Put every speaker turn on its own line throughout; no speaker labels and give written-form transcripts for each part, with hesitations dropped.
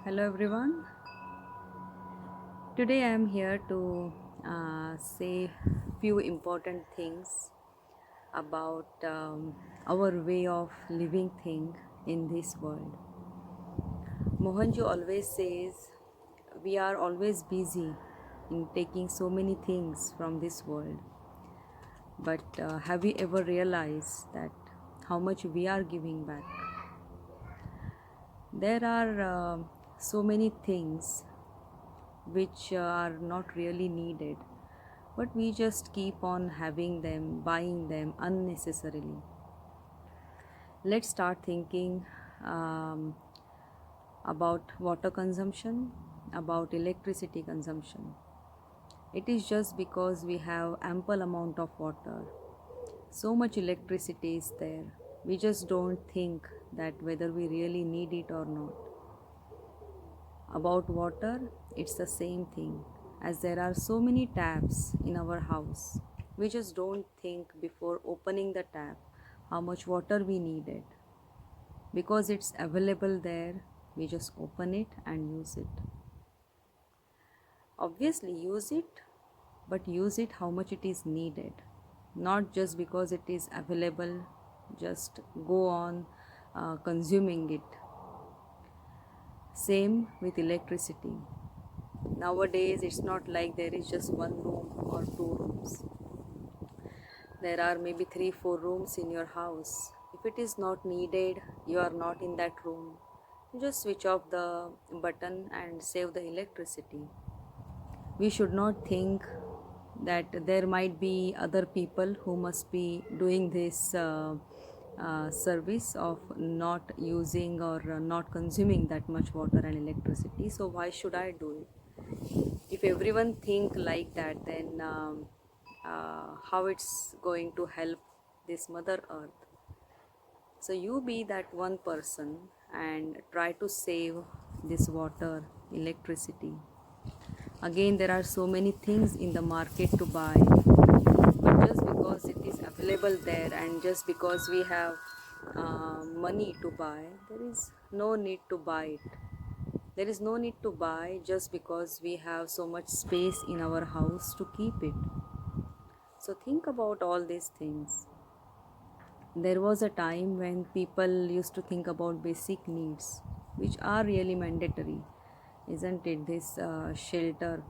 Hello everyone. Today I am here to say few important things about our way of living thing in this world. Mohanju always says we are always busy in taking so many things from this world. But have we ever realized that how much we are giving back? There are so many things which are not really needed, but we just keep on having them, buying them unnecessarily. Let's start thinking um, about water consumption, about electricity consumption. It is just because we have ample amount of water, so much electricity is there, we just don't think that whether we really need it or not. About water, it's the same thing. As there are so many taps in our house, we just don't think before opening the tap how much water we needed. Because it's available there, we just open it and use it. Obviously, use it, but use it how much it is needed. Not just because it is available, just go on consuming it. Same with electricity. Nowadays, it's not like there is just one room or two rooms. There are maybe 3 4 rooms in your house. If it is not needed, you are not in that room, you just switch off the button and save the electricity. We should not think that there might be other people who must be doing this service of not using or not consuming that much water and electricity, so why should I do it? If everyone think like that, then how it's going to help this mother earth? So you be that one person and try to save this water, electricity. Again, there are so many things in the market to buy, but just because it is available there and just because we have money to buy, there is no need to buy it. There is no need to buy just because we have so much space in our house to keep it. So think about all these things. There was a time when people used to think about basic needs, which are really mandatory, isn't it? This shelter,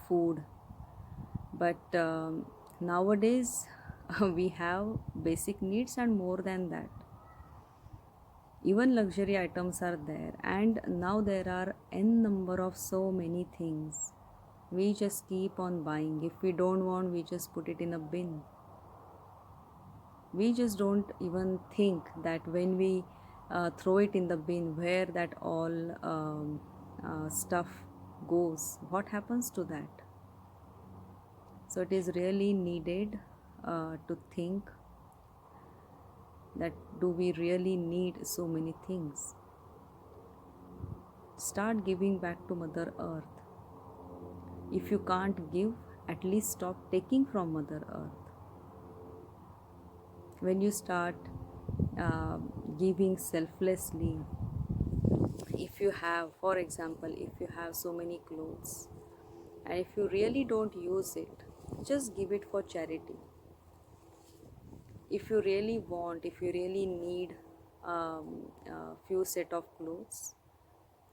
food. But nowadays, we have basic needs and more than that. Even luxury items are there, and now there are n number of so many things. We just keep on buying. If we don't want, we just put it in a bin. We just don't even think that when we throw it in the bin, where that all stuff goes, what happens to that? So it is really needed to think that do we really need so many things? Start giving back to Mother Earth. If you can't give, at least stop taking from Mother Earth. When you start uh, giving selflessly, if you have, for example, if you have so many clothes and if you really don't use it, just give it for charity. If you really want, if you really need a few set of clothes,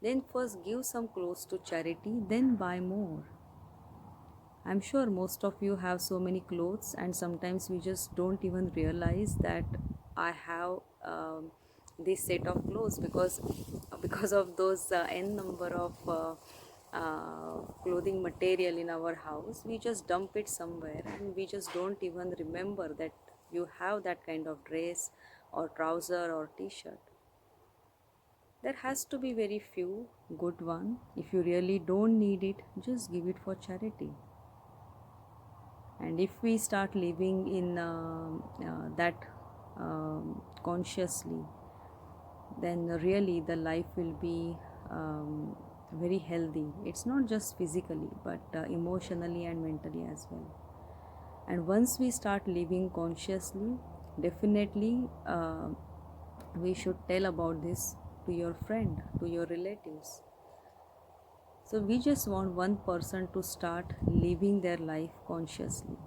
then first give some clothes to charity, then buy more. I'm sure most of you have so many clothes, and sometimes we just don't even realize that I have this set of clothes because of those n number of clothing material in our house. We just dump it somewhere, and we just don't even remember that you have that kind of dress or trouser or t-shirt. There has to be very few good one. If you really don't need it, just give it for charity. And if we start living in that consciously, then really the life will be very healthy. It's not just physically, but emotionally and mentally as well. And once we start living consciously, definitely we should tell about this to your friend, to your relatives. So we just want one person to start living their life consciously.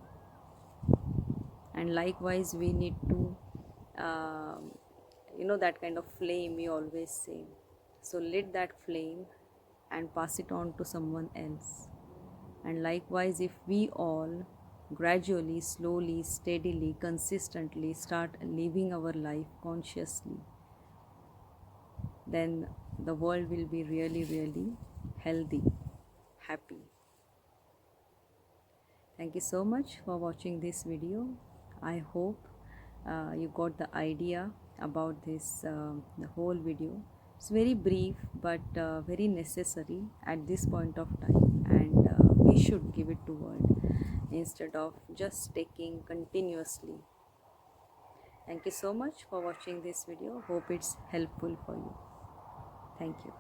And likewise, we need to, that kind of flame we always say. So lit that flame and pass it on to someone else. And likewise, if we all gradually, slowly, steadily, consistently start living our life consciously, then the world will be really, really healthy, happy. Thank you so much for watching this video. I hope you got the idea about this, the whole video. It's very brief but very necessary at this point of time, and we should give it to world instead of just taking continuously. Thank you so much for watching this video. Hope it's helpful for you. Thank you.